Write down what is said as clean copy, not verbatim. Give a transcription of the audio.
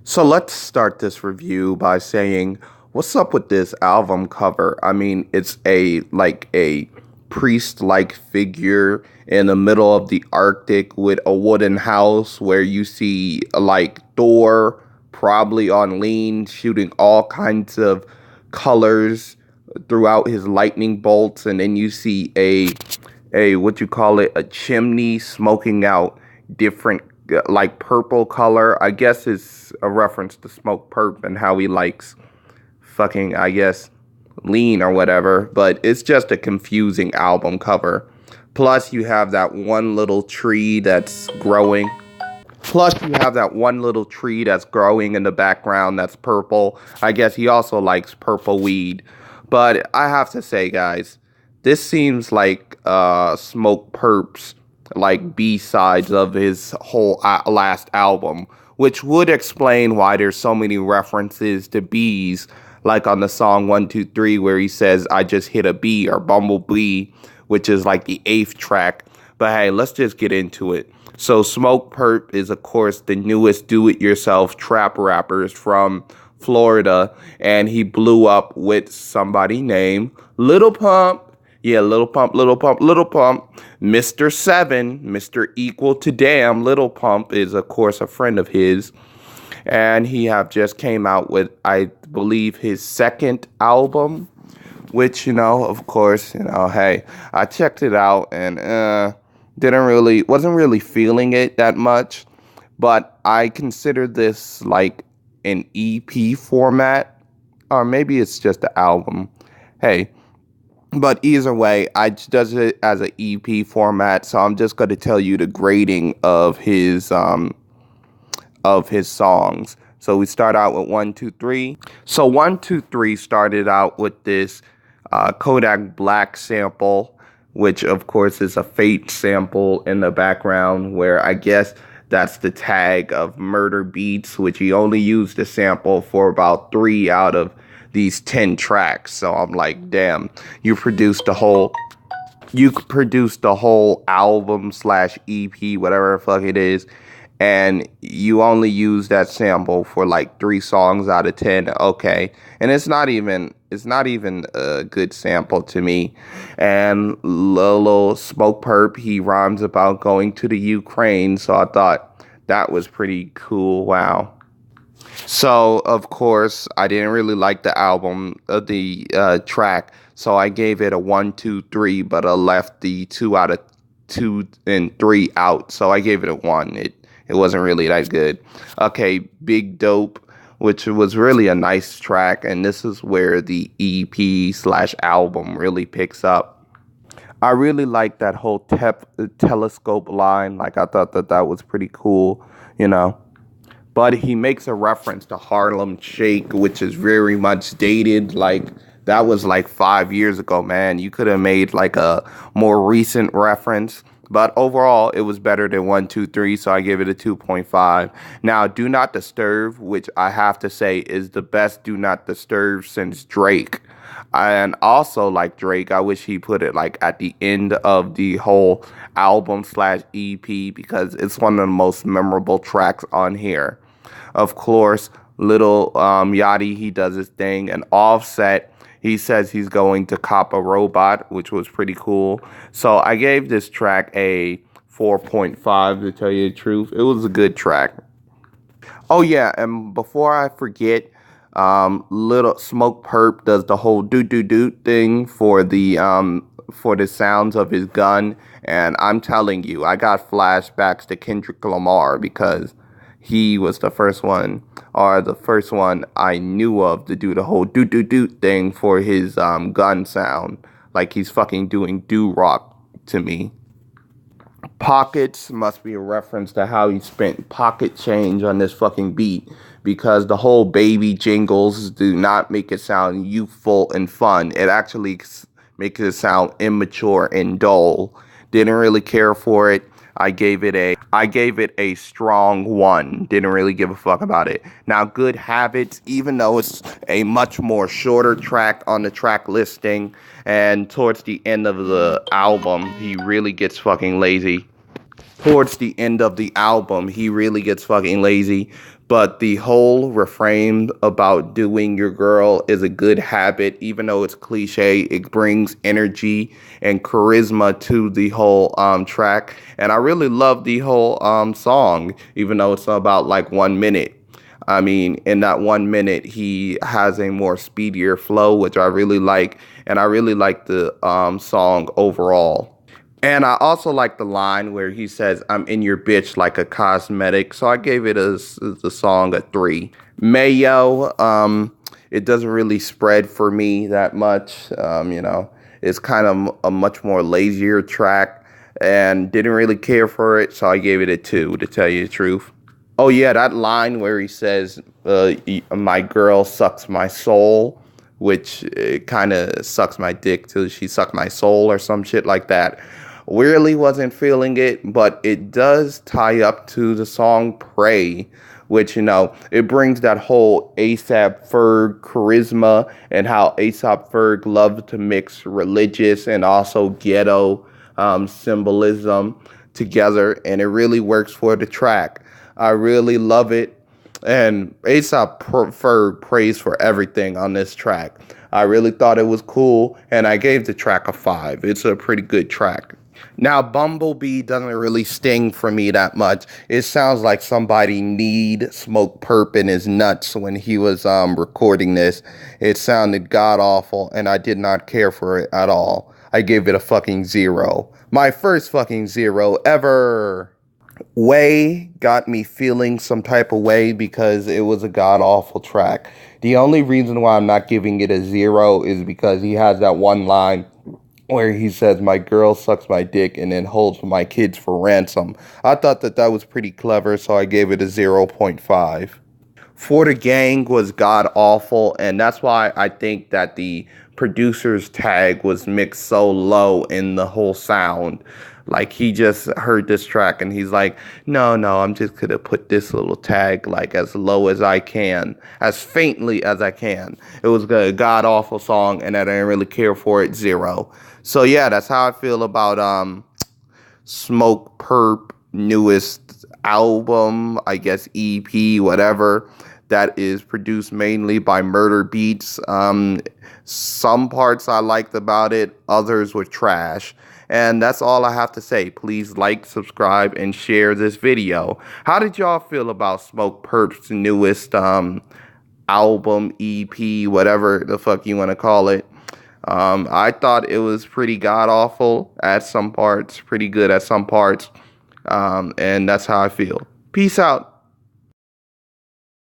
So let's start this review by saying, what's up with this album cover? I mean, it's a priest-like figure in the middle of the Arctic with a wooden house where you see like Thor probably on lean shooting all kinds of colors throughout his lightning bolts, and then you see a what you call it, a chimney smoking out different like purple color. I guess is a reference to Smokepurpp and how he likes fucking, I guess, lean or whatever. But it's just a confusing album cover. Plus, you have that one little tree that's growing. Plus, you have that one little tree that's growing in the background that's purple. I guess he also likes purple weed. But I have to say, guys, this seems like Smokepurpp's like B-sides of his whole last album, which would explain why there's so many references to bees, like on the song 123 where he says, I just hit a bee, or Bumblebee, which is like the 8th track. But hey, let's just get into it. So Smokepurpp is, of course, the newest do-it-yourself trap rappers from Florida, and he blew up with somebody named Little Pump. Yeah, Little Pump, Little Pump, Little Pump. Mr. 7, Mr. Equal to Damn. Little Pump is, of course, a friend of his. And he have just came out with, I believe, his second album, which, of course, hey, I checked it out and wasn't really feeling it that much. But I consider this like an EP format, or maybe it's just an album. Hey, but either way, I does it as an EP format, so I'm just going to tell you the grading of his songs. So we start out with 123. So 123 started out with this Kodak Black sample, which of course is a Fate sample in the background, where I guess that's the tag of Murder Beats, which he only used the sample for about 3 out of these 10 tracks. So I'm like, damn, you produced the whole album slash EP, whatever the fuck it is, and you only use that sample for like 3 songs out of 10. Okay. And it's not even a good sample to me. And little Smokepurpp, he rhymes about going to the Ukraine, so I thought that was pretty cool. Wow. So, of course, I didn't really like the album, the track, so I gave it a 1, 2, 3, but I left the 2 out of 2 and 3 out, so I gave it a 1. It wasn't really that good. Okay, Big Dope, which was really a nice track, and this is where the EP slash album really picks up. I really like that whole telescope line. Like, I thought that was pretty cool, you know. But he makes a reference to Harlem Shake, which is very much dated. Like, that was like 5 years ago, man. You could have made like a more recent reference. But overall, it was better than 123, so I give it a 2.5. Now, Do Not Disturb, which I have to say is the best Do Not Disturb since Drake. And also, like Drake, I wish he put it like at the end of the whole album slash EP, because it's one of the most memorable tracks on here. Of course, Little Yachty, he does his thing. And Offset, he says he's going to cop a robot, which was pretty cool. So I gave this track a 4.5, to tell you the truth. It was a good track. Oh yeah, and before I forget, Little Smokepurpp does the whole do thing for the sounds of his gun, and I'm telling you, I got flashbacks to Kendrick Lamar, because he was the first one I knew of to do the whole do thing for his gun sound, like he's fucking doing do-rock to me. Pockets must be a reference to how he spent pocket change on this fucking beat, because the whole baby jingles do not make it sound youthful and fun. It actually makes it sound immature and dull. Didn't really care for it. I gave it a strong 1. Didn't really give a fuck about it. Now, Good Habits, even though it's a much more shorter track on the track listing, and towards the end of the album, he really gets fucking lazy. But the whole refrain about doing your girl is a good habit, even though it's cliche. It brings energy and charisma to the whole track. And I really love the whole song, even though it's about like 1 minute. I mean, in that 1 minute, he has a more speedier flow, which I really like. And I really like the song overall. And I also like the line where he says, "I'm in your bitch like a cosmetic." So I gave it the song a 3. MayO, it doesn't really spread for me that much. It's kind of a much more lazier track and didn't really care for it. So I gave it a 2, to tell you the truth. Oh yeah, that line where he says, "My girl sucks my soul," which kind of sucks my dick till she sucked my soul or some shit like that. Really wasn't feeling it, but it does tie up to the song "Pray," which it brings that whole ASAP Ferg charisma and how ASAP Ferg loved to mix religious and also ghetto symbolism together, and it really works for the track. I really love it. And ASAP Ferg prays for everything on this track. I really thought it was cool, and I gave the track a 5. It's a pretty good track. Now, Bumblebee doesn't really sting for me that much. It sounds like somebody kneed Smokepurpp in his nuts when he was recording this. It sounded god-awful, and I did not care for it at all. I gave it a fucking 0. My first fucking 0 ever. Way got me feeling some type of way because it was a god-awful track. The only reason why I'm not giving it a 0 is because he has that one line where he says, "My girl sucks my dick and then holds my kids for ransom." I thought that was pretty clever, so I gave it a 0.5. For the Gang was god awful, and that's why I think that the producer's tag was mixed so low in the whole sound. Like, he just heard this track and he's like, no, I'm just gonna put this little tag like as low as I can, as faintly as I can. It was a god awful song, and I didn't really care for it. 0. So yeah, that's how I feel about Smokepurpp newest album, I guess EP, whatever, that is produced mainly by Murder Beats. Some parts I liked about it, others were trash. And that's all I have to say. Please like, subscribe, and share this video. How did y'all feel about Smokepurpp's newest album, EP, whatever the fuck you want to call it? I thought it was pretty god-awful at some parts, pretty good at some parts. And that's how I feel. Peace out.